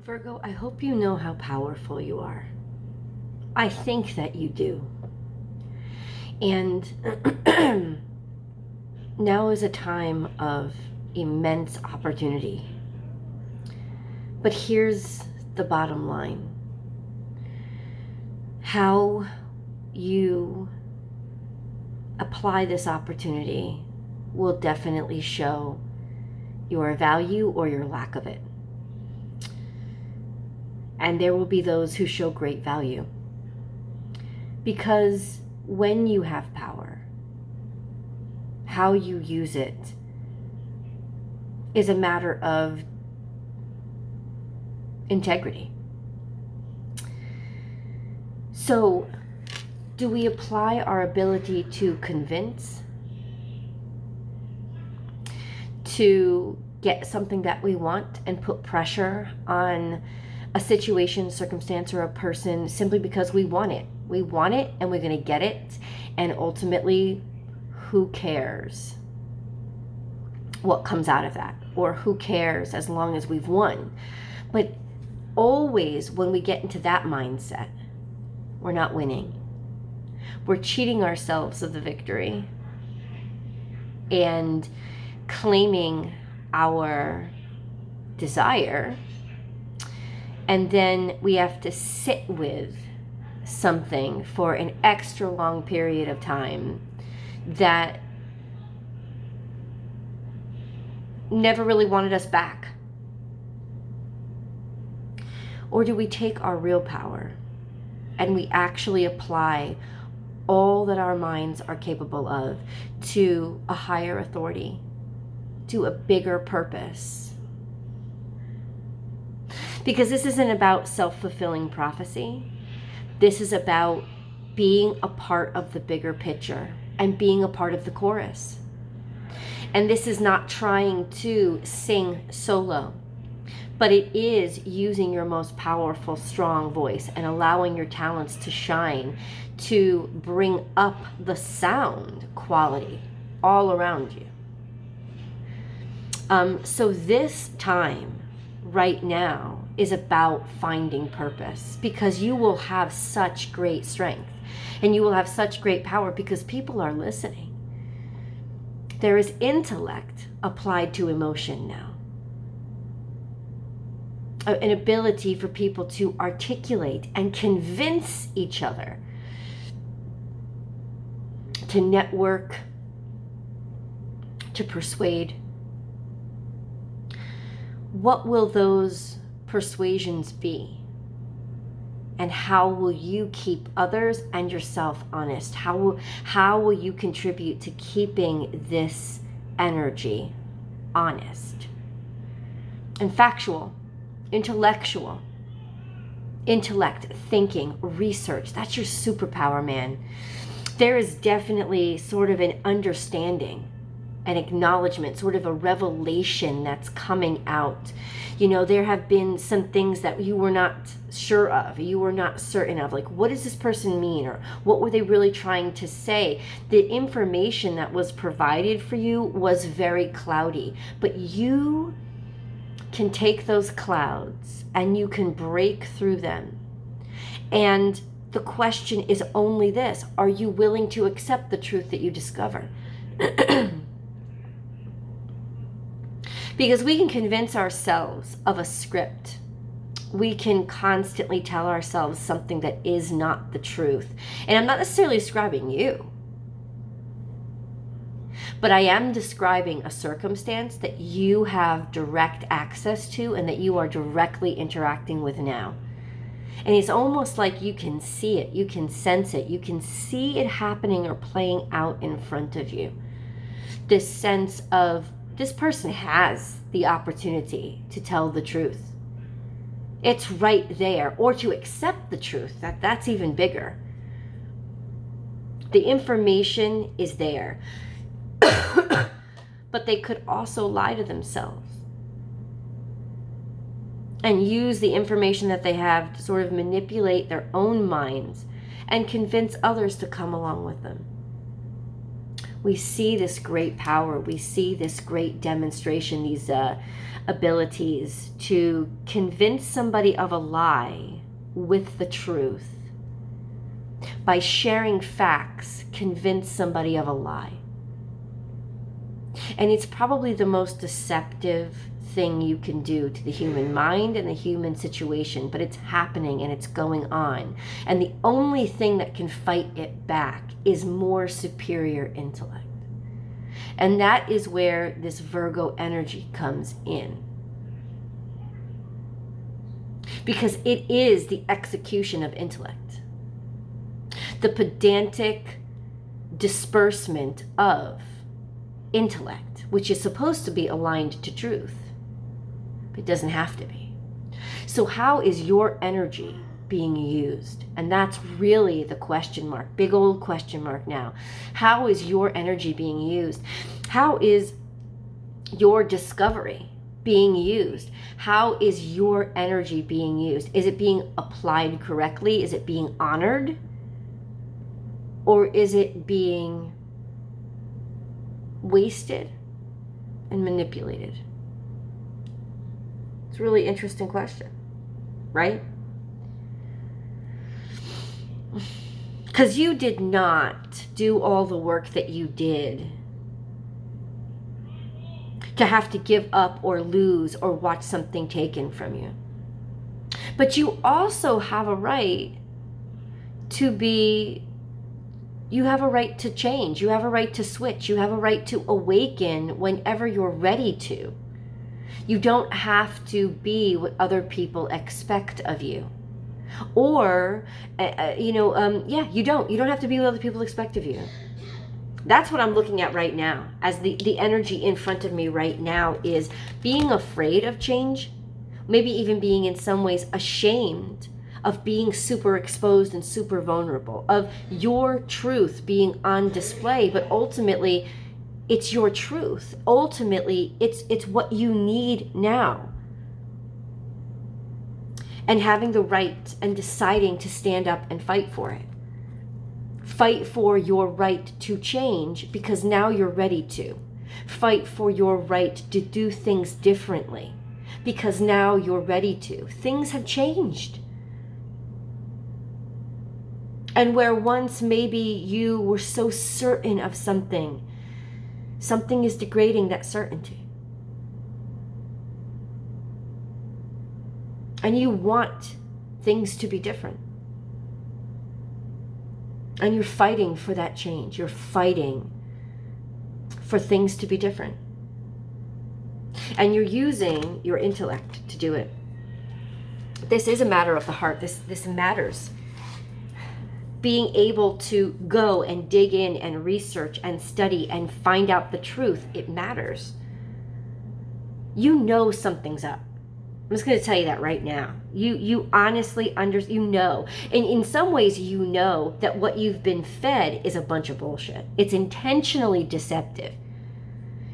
Virgo, I hope you know how powerful you are. I think that you do. And now is a time of immense opportunity. But here's the bottom line. How you apply this opportunity will definitely show your value or your lack of it. And there will be those who show great value. Because when you have power, how you use it is a matter of integrity. So, do we apply our ability to convince, to get something that we want and put pressure on a situation, circumstance, or a person simply because we want it? We want it and we're going to get it. And ultimately, who cares what comes out of that? Or who cares as long as we've won? But always when we get into that mindset, we're not winning. We're cheating ourselves of the victory and claiming our desire. And then we have to sit with something for an extra long period of time that never really wanted us back. Or do we take our real power and we actually apply all that our minds are capable of to a higher authority, to a bigger purpose? Because this isn't about self-fulfilling prophecy. This is about being a part of the bigger picture and being a part of the chorus. And this is not trying to sing solo, but it is using your most powerful, strong voice and allowing your talents to shine, to bring up the sound quality all around you. So this time, right now, is about finding purpose, because you will have such great strength and you will have such great power because people are listening. There is intellect applied to emotion now. An ability for people to articulate and convince each other, to network, to persuade. What will those persuasions be? And how will you keep others and yourself honest? How will you contribute to keeping this energy honest and factual, intellectual? Intellect, thinking, research, that's your superpower, man. There is definitely sort of an understanding, an acknowledgement, sort of a revelation that's coming out. You know, there have been some things that you were not sure of, you were not certain of, like, what does this person mean, or what were they really trying to say? The information that was provided for you was very cloudy, but you can take those clouds and you can break through them. And the question is only this: are you willing to accept the truth that you discover? Because we can convince ourselves of a script. We can constantly tell ourselves something that is not the truth. And I'm not necessarily describing you, but I am describing a circumstance that you have direct access to and that you are directly interacting with now. And it's almost like you can see it, you can sense it, you can see it happening or playing out in front of you. This sense of, this person has the opportunity to tell the truth. It's right there. Or to accept the truth. That's even bigger. The information is there. But they could also lie to themselves and use the information that they have to sort of manipulate their own minds and convince others to come along with them. We see this great power. We see this great demonstration, these abilities to convince somebody of a lie with the truth. By sharing facts, convince somebody of a lie. And it's probably the most deceptive thing you can do to the human mind and the human situation, but it's happening and it's going on. And the only thing that can fight it back is more superior intellect. And that is where this Virgo energy comes in. Because it is the execution of intellect. The pedantic disbursement of intellect, which is supposed to be aligned to truth. But it doesn't have to be. So how is your energy being used? And that's really the question mark, big old question mark now. How is your energy being used? How is your discovery being used? How is your energy being used? Is it being applied correctly? Is it being honored? Or is it being wasted and manipulated? It's a really interesting question, right? Because you did not do all the work that you did to have to give up or lose or watch something taken from you. But you also have a right to be, you have a right to change. You have a right to switch. You have a right to awaken whenever you're ready to. You don't have to be what other people expect of you. Or, you don't have to be what other people expect of you. That's what I'm looking at right now, as the energy in front of me right now is being afraid of change, maybe even being in some ways ashamed of being super exposed and super vulnerable, of your truth being on display, but ultimately it's your truth. Ultimately, it's what you need now. And having the right and deciding to stand up and fight for it. Fight for your right to change because now you're ready to. Fight for your right to do things differently because now you're ready to. Things have changed. And where once maybe you were so certain of something is degrading that certainty. And you want things to be different. And you're fighting for that change. You're fighting for things to be different. And you're using your intellect to do it. This is a matter of the heart. This matters. Being able to go and dig in and research and study and find out the truth, it matters. You know something's up. I'm just going to tell you that right now. You honestly you know. And in some ways, you know that what you've been fed is a bunch of bullshit. It's intentionally deceptive.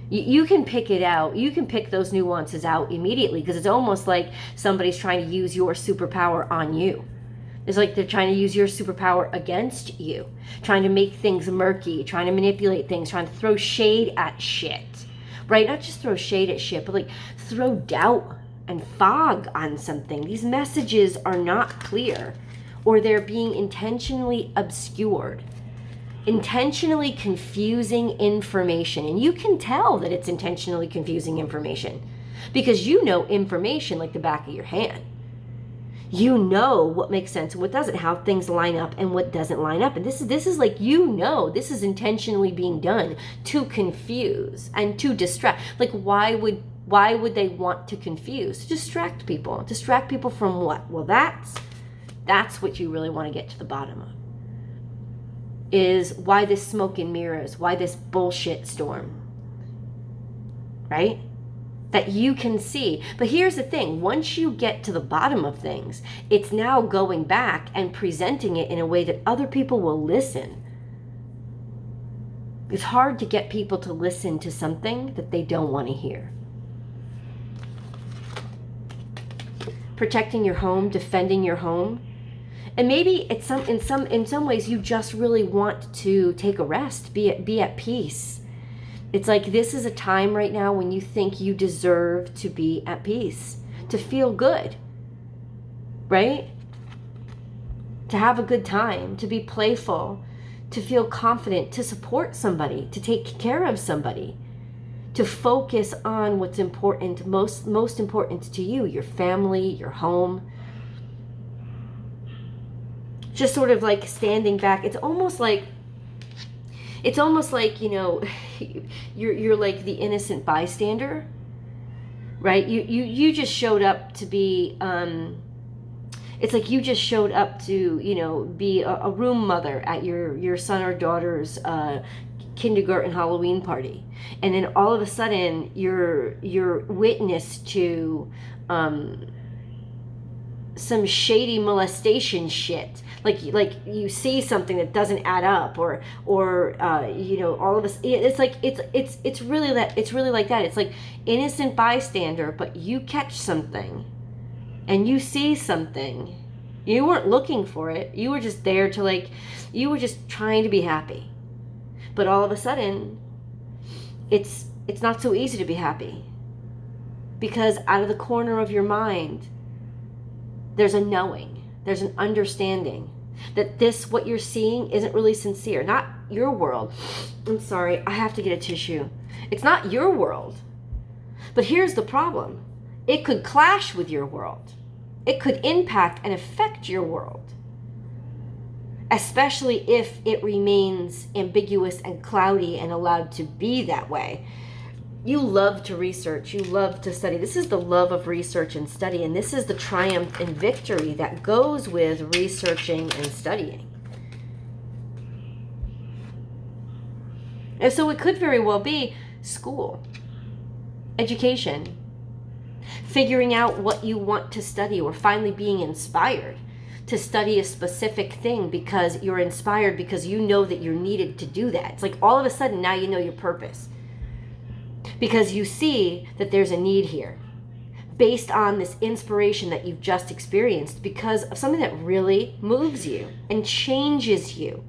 You can pick it out. You can pick those nuances out immediately because it's almost like somebody's trying to use your superpower on you. It's like they're trying to use your superpower against you, trying to make things murky, trying to manipulate things, trying to throw shade at shit, right? Not just throw shade at shit, but like throw doubt and fog on something. These messages are not clear, or they're being intentionally obscured, intentionally confusing information. And you can tell that it's intentionally confusing information because you know information like the back of your hand. You know what makes sense and what doesn't, how things line up and what doesn't line up. And this is like, this is intentionally being done to confuse and to distract. Like, why would they want to confuse? To distract people. Distract people from what? Well, that's what you really want to get to the bottom of. Is why this smoke and mirrors, why this bullshit storm, right? That you can see. But here's the thing, once you get to the bottom of things, it's now going back and presenting it in a way that other people will listen. It's hard to get people to listen to something that they don't want to hear. Protecting your home, defending your home, And maybe it's in some ways you just really want to take a rest, be at peace. It's like this is a time right now when you think you deserve to be at peace, to feel good, right? To have a good time, to be playful, to feel confident, to support somebody, to take care of somebody, to focus on what's important, most important to you, your family, your home. Just sort of like standing back. It's almost like, you know, you're like the innocent bystander, right? You just showed up to be, it's like you just showed up to, you know, be a room mother at your son or daughter's kindergarten Halloween party. And then all of a sudden you're witness to some shady molestation shit. Like you see something that doesn't add up, or you know, all of us. It's like it's really like that. It's like innocent bystander, but you catch something, and you see something. You weren't looking for it. You were just there to like, you were just trying to be happy, but all of a sudden, it's not so easy to be happy, because out of the corner of your mind, there's a knowing, there's an understanding that what you're seeing isn't really sincere. Not your world. I'm sorry, I have to get a tissue. It's not your world. But here's the problem. It could clash with your world. It could impact and affect your world. Especially if it remains ambiguous and cloudy and allowed to be that way. You love to research, you love to study. This is the love of research and study, and this is the triumph and victory that goes with researching and studying. And so it could very well be school, education, figuring out what you want to study, or finally being inspired to study a specific thing because you're inspired, because you know that you're needed to do that. It's like all of a sudden now you know your purpose. Because you see that there's a need here based on this inspiration that you've just experienced, because of something that really moves you and changes you,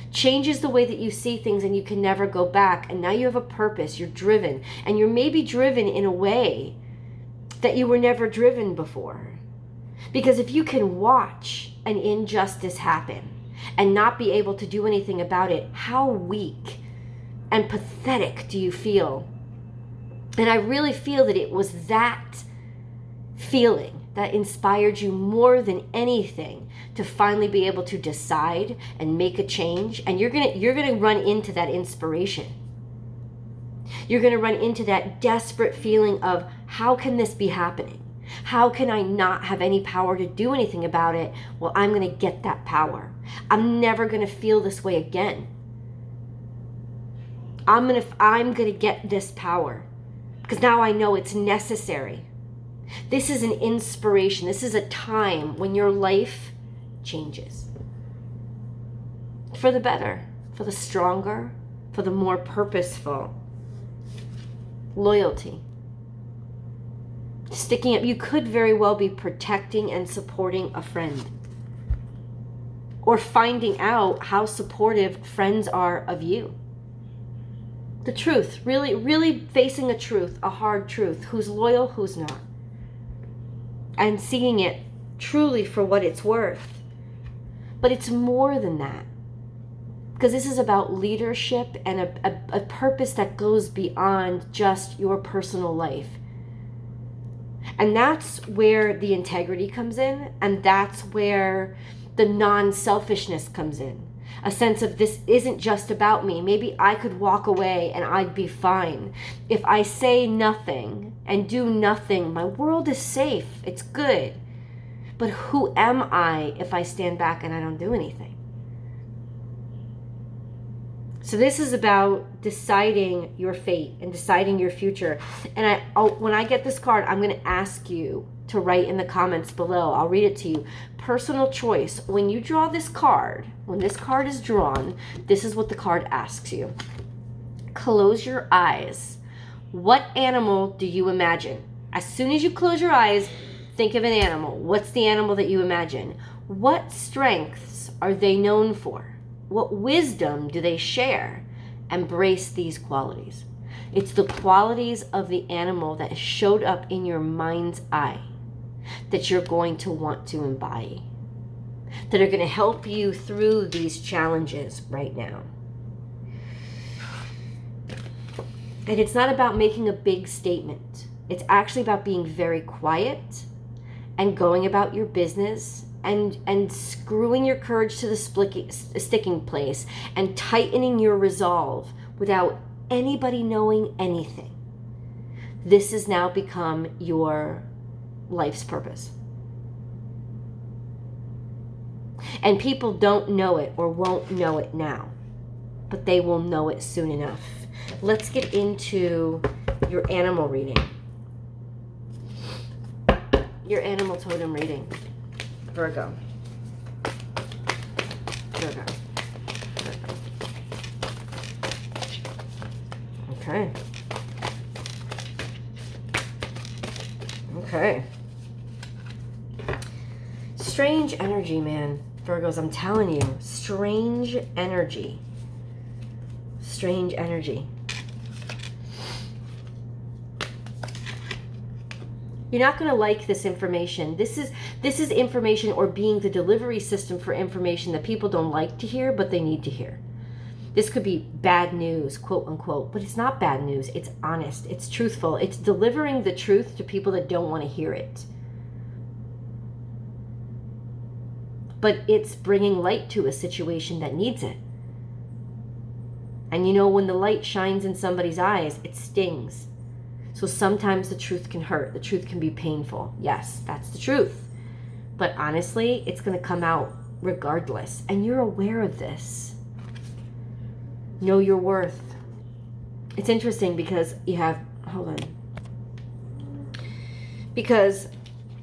changes the way that you see things, and you can never go back. And now you have a purpose, you're driven, and you're maybe driven in a way that you were never driven before. Because if you can watch an injustice happen and not be able to do anything about it, how weak and pathetic do you feel? And I really feel that it was that feeling that inspired you more than anything to finally be able to decide and make a change. And you're gonna run into that inspiration. You're gonna run into that desperate feeling of, how can this be happening? How can I not have any power to do anything about it? Well, I'm gonna get that power. I'm never gonna feel this way again. I'm gonna get this power. Because now I know it's necessary. This is an inspiration. This is a time when your life changes. For the better, for the stronger, for the more purposeful. Loyalty. Sticking up. You could very well be protecting and supporting a friend. Or finding out how supportive friends are of you. The truth, really facing a truth, a hard truth. Who's loyal, who's not. And seeing it truly for what it's worth. But it's more than that. Because this is about leadership and a purpose that goes beyond just your personal life. And that's where the integrity comes in. And that's where the non-selfishness comes in. A sense of, this isn't just about me. Maybe I could walk away and I'd be fine. If I say nothing and do nothing, my world is safe. It's good. But who am I if I stand back and I don't do anything? So this is about deciding your fate and deciding your future. And when I get this card, I'm going to ask you to write in the comments below. I'll read it to you. Personal choice. When you draw this card, when this card is drawn, this is what the card asks you. Close your eyes. What animal do you imagine? As soon as you close your eyes, think of an animal. What's the animal that you imagine? What strengths are they known for? What wisdom do they share? Embrace these qualities. It's the qualities of the animal that showed up in your mind's eye that you're going to want to embody, that are going to help you through these challenges right now. And it's not about making a big statement. It's actually about being very quiet and going about your business and screwing your courage to the sticking place and tightening your resolve without anybody knowing anything. This has now become your life's purpose. And people don't know it or won't know it now, but they will know it soon enough. Let's get into your animal reading. Your animal totem reading. Virgo. Virgo. Virgo. Okay. Okay. Strange energy, man. Virgos, I'm telling you. Strange energy. Strange energy. You're not going to like this information. This is information, or being the delivery system for information that people don't like to hear, but they need to hear. This could be bad news, quote unquote, but it's not bad news. It's honest. It's truthful. It's delivering the truth to people that don't want to hear it. But it's bringing light to a situation that needs it. And you know, when the light shines in somebody's eyes, it stings. So sometimes the truth can hurt. The truth can be painful. Yes, that's the truth. But honestly, it's going to come out regardless. And you're aware of this. Know your worth. It's interesting because you have, hold on. Because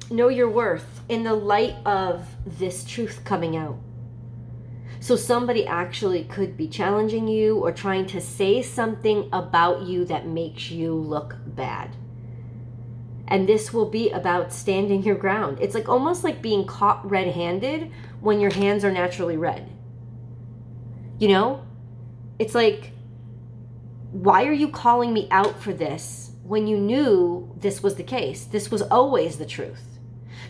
know your worth in the light of this truth coming out. So somebody actually could be challenging you or trying to say something about you that makes you look bad. And this will be about standing your ground. It's like almost like being caught red-handed when your hands are naturally red. You know? It's like, why are you calling me out for this when you knew this was the case? This was always the truth.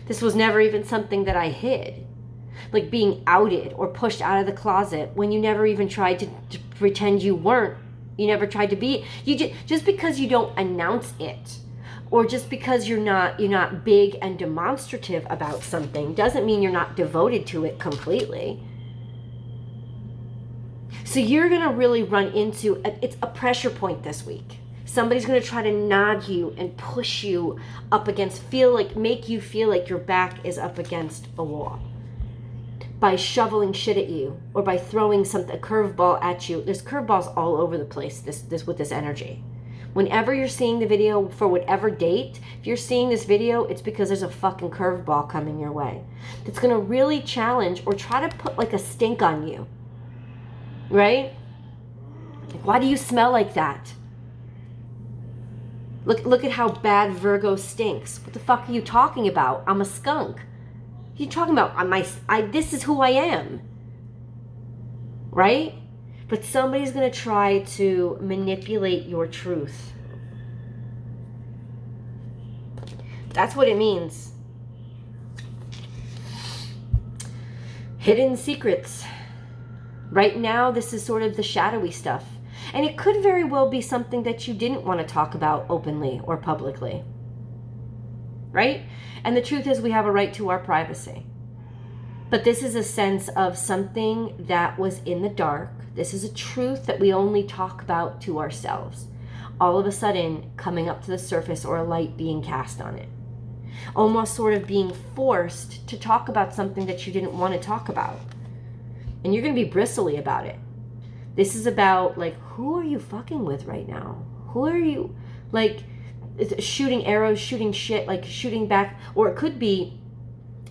This was never even something that I hid. Like being outed or pushed out of the closet when you never even tried to pretend you weren't. You never tried to be. You just because you don't announce it, or just because you're not big and demonstrative about something, doesn't mean you're not devoted to it completely. So you're gonna really run into it's a pressure point this week. Somebody's gonna try to nod you and push you up against, make you feel like your back is up against a wall. By shoveling shit at you, or by throwing a curveball at you. There's curveballs all over the place with this energy. Whenever you're seeing the video, for whatever date, if you're seeing this video, it's because there's a fucking curveball coming your way. That's gonna really challenge or try to put like a stink on you. Right? Like, why do you smell like that? Look at how bad Virgo stinks. What the fuck are you talking about? I'm a skunk. You're talking about this is who I am, right? But somebody's going to try to manipulate your truth. That's what it means. Hidden secrets. Right now, this is sort of the shadowy stuff. And it could very well be something that you didn't want to talk about openly or publicly. Right? And the truth is, we have a right to our privacy. But this is a sense of something that was in the dark. This is a truth that we only talk about to ourselves. All of a sudden, coming up to the surface, or a light being cast on it. Almost sort of being forced to talk about something that you didn't want to talk about. And you're going to be bristly about it. This is about, like, who are you fucking with right now? Who are you, like, shooting arrows, shooting shit, like shooting back? Or it could be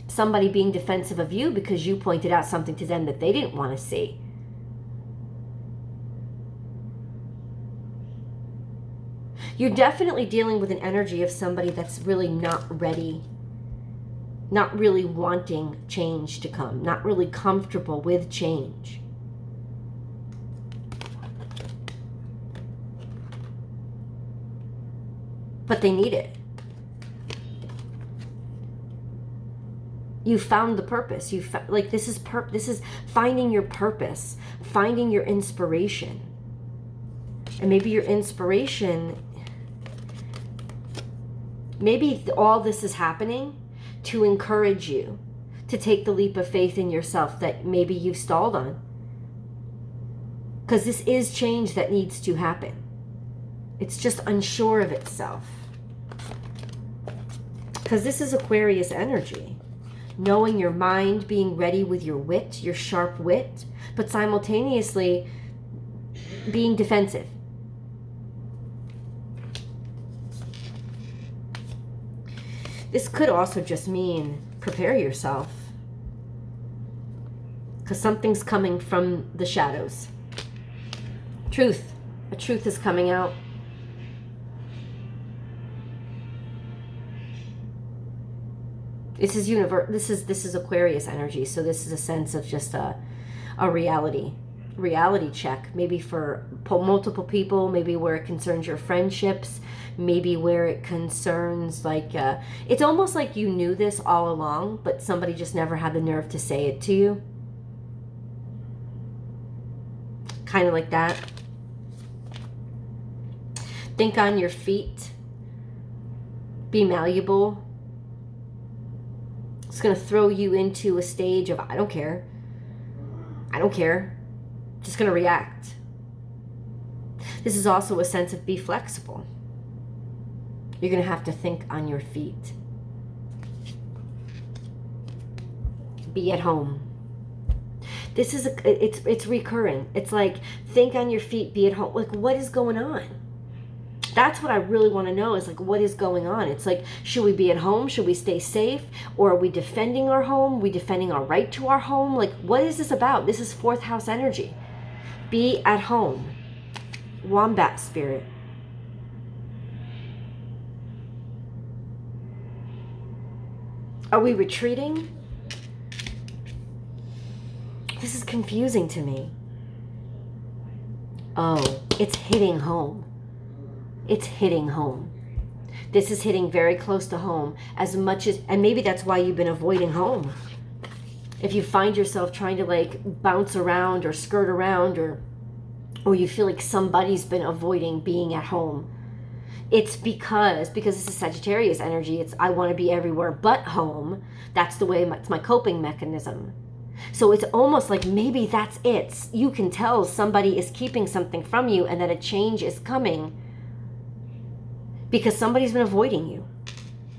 somebody being defensive of you because you pointed out something to them that they didn't want to see. You're definitely dealing with an energy of somebody that's really not ready not really wanting change to come, not really comfortable with change. But they need it. You found the purpose. Like this is finding your purpose, finding your inspiration. And maybe your inspiration, maybe all this is happening to encourage you to take the leap of faith in yourself that maybe you've stalled on. Because this is change that needs to happen. It's just unsure of itself. Because this is Aquarius energy. Knowing your mind, being ready with your wit, your sharp wit, but simultaneously being defensive. This could also just mean prepare yourself, because something's coming from the shadows. Truth. A truth is coming out. This is Aquarius energy, so this is a sense of just a reality check, maybe for multiple people, maybe where it concerns your friendships, maybe where it concerns like it's almost like you knew this all along, but somebody just never had the nerve to say it to you. Kind of like that. Think on your feet. Be malleable. It's going to throw you into a stage of, I don't care. Just going to react. This is also a sense of be flexible. You're going to have to think on your feet. Be at home. This is, it's recurring. It's like, think on your feet, be at home. Like, what is going on? That's what I really want to know, is like, what is going on? It's like, should we be at home? Should we stay safe? Or are we defending our home? Are we defending our right to our home? Like, what is this about? This is fourth house energy. Be at home. Wombat spirit. Are we retreating? This is confusing to me. Oh, it's hitting home. It's hitting home. This is hitting very close to home, as much as, and maybe that's why you've been avoiding home. If you find yourself trying to like bounce around or skirt around, or you feel like somebody's been avoiding being at home, it's because this is Sagittarius energy. It's, I want to be everywhere but home. That's the way, it's my coping mechanism. So it's almost like maybe that's it. You can tell somebody is keeping something from you and that a change is coming because somebody's been avoiding you.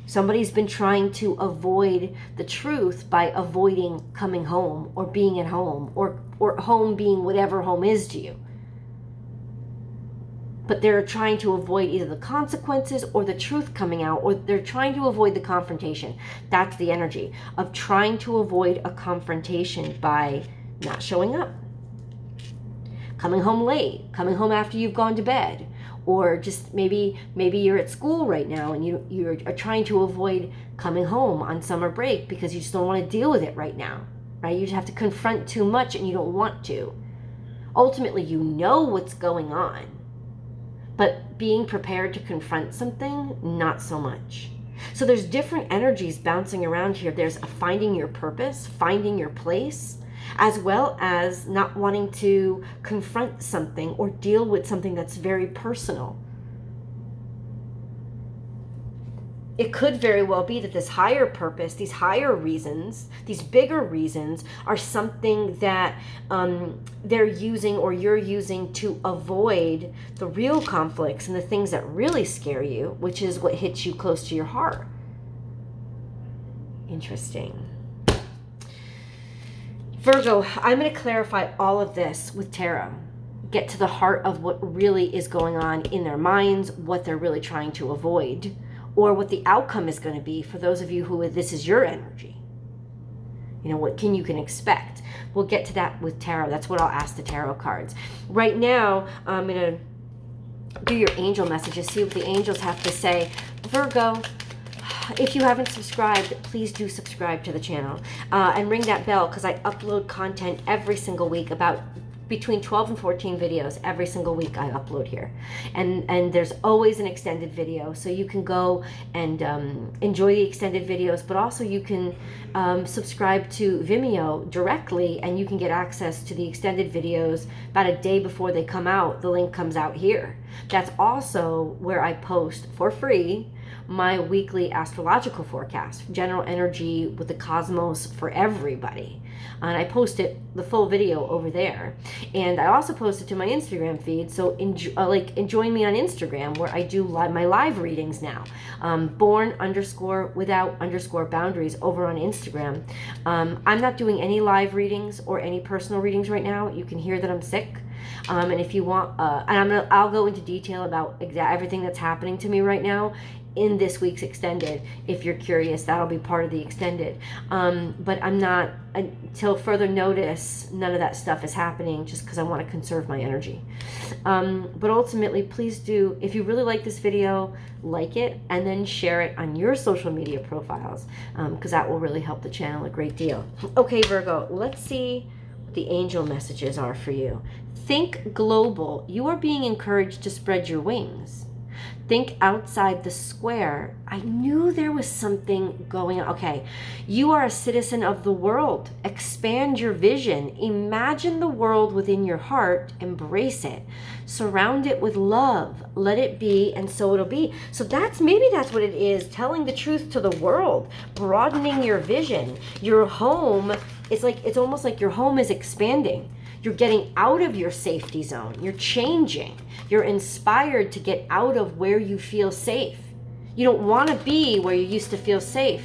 Somebody's been trying to avoid the truth by avoiding coming home or being at home, or home being whatever home is to you. But they're trying to avoid either the consequences or the truth coming out, or they're trying to avoid the confrontation. That's the energy of trying to avoid a confrontation by not showing up. Coming home late, coming home after you've gone to bed, or just maybe you're at school right now and you're trying to avoid coming home on summer break because you just don't want to deal with it right now, right? You just have to confront too much and you don't want to. Ultimately, you know what's going on, but being prepared to confront something, not so much. So there's different energies bouncing around here. There's a finding your purpose, finding your place, as well as not wanting to confront something or deal with something that's very personal. It could very well be that this higher purpose, these higher reasons, these bigger reasons are something that they're using or you're using to avoid the real conflicts and the things that really scare you, which is what hits you close to your heart. Interesting. Virgo, I'm going to clarify all of this with tarot. Get to the heart of what really is going on in their minds, what they're really trying to avoid, or what the outcome is going to be for those of you who this is your energy. You know, what you can expect. We'll get to that with tarot. That's what I'll ask the tarot cards. Right now, I'm going to do your angel messages, see what the angels have to say. Virgo, if you haven't subscribed, please do subscribe to the channel and ring that bell, because I upload content every single week, about between 12 and 14 videos every single week I upload here. And there's always an extended video, so you can go and enjoy the extended videos, but also you can subscribe to Vimeo directly, and you can get access to the extended videos about a day before they come out. The link comes out here. That's also where I post for free my weekly astrological forecast, general energy with the cosmos for everybody. And I post the full video over there. And I also post it to my Instagram feed. So join me on Instagram, where I do my live readings now. Born_without_boundaries over on Instagram. I'm not doing any live readings or any personal readings right now. You can hear that I'm sick. And if you want, and I'll go into detail about everything that's happening to me right now in this week's extended. If you're curious, that'll be part of the extended. But I'm not, until further notice, none of that stuff is happening, just because I want to conserve my energy. But ultimately, please do, if you really like this video, like it and then share it on your social media profiles, because that will really help the channel a great deal. Okay, Virgo, let's see what the angel messages are for you. Think global. You are being encouraged to spread your wings. Think outside the square. I knew there was something going on. Okay, you are a citizen of the world. Expand your vision. Imagine the world within your heart. Embrace it. Surround it with love. Let it be, and so it'll be. So maybe that's what it is, telling the truth to the world, broadening your vision. Your home, it's almost like your home is expanding. You're getting out of your safety zone. You're changing. You're inspired to get out of where you feel safe. You don't want to be where you used to feel safe,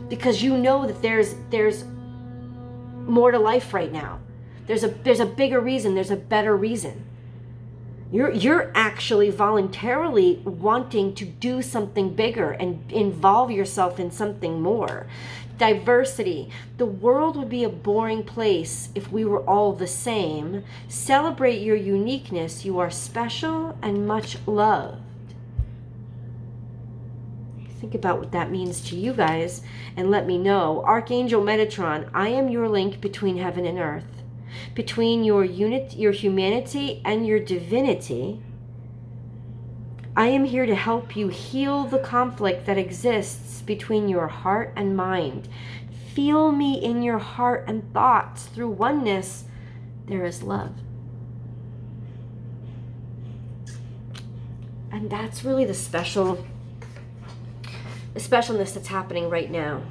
because you know that there's more to life right now. There's a bigger reason. There's a better reason. You're actually voluntarily wanting to do something bigger and involve yourself in something more. Diversity. The world would be a boring place if we were all the same. Celebrate your uniqueness. You are special and much loved. Think about what that means to you guys and let me know. Archangel Metatron, I am your link between heaven and earth, between your humanity and your divinity. I am here to help you heal the conflict that exists between your heart and mind. Feel me in your heart and thoughts. Through oneness, there is love. And that's really the specialness that's happening right now,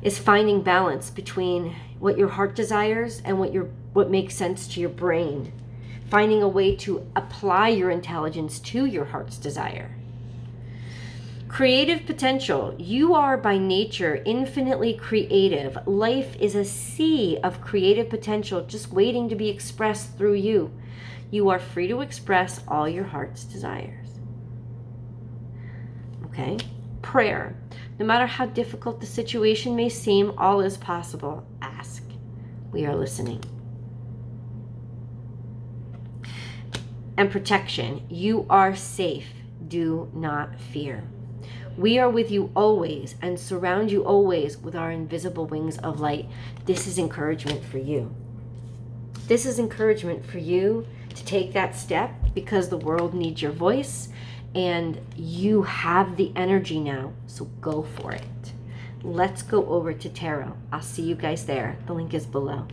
is finding balance between what your heart desires and what makes sense to your brain. Finding a way to apply your intelligence to your heart's desire. Creative potential. You are by nature infinitely creative. Life is a sea of creative potential just waiting to be expressed through you. You are free to express all your heart's desires. Okay? Prayer. No matter how difficult the situation may seem, all is possible. Ask. We are listening. And protection. You are safe. Do not fear. We are with you always and surround you always with our invisible wings of light. This is encouragement for you. This is encouragement for you to take that step, because the world needs your voice and you have the energy now. So go for it. Let's go over to tarot. I'll see you guys there. The link is below.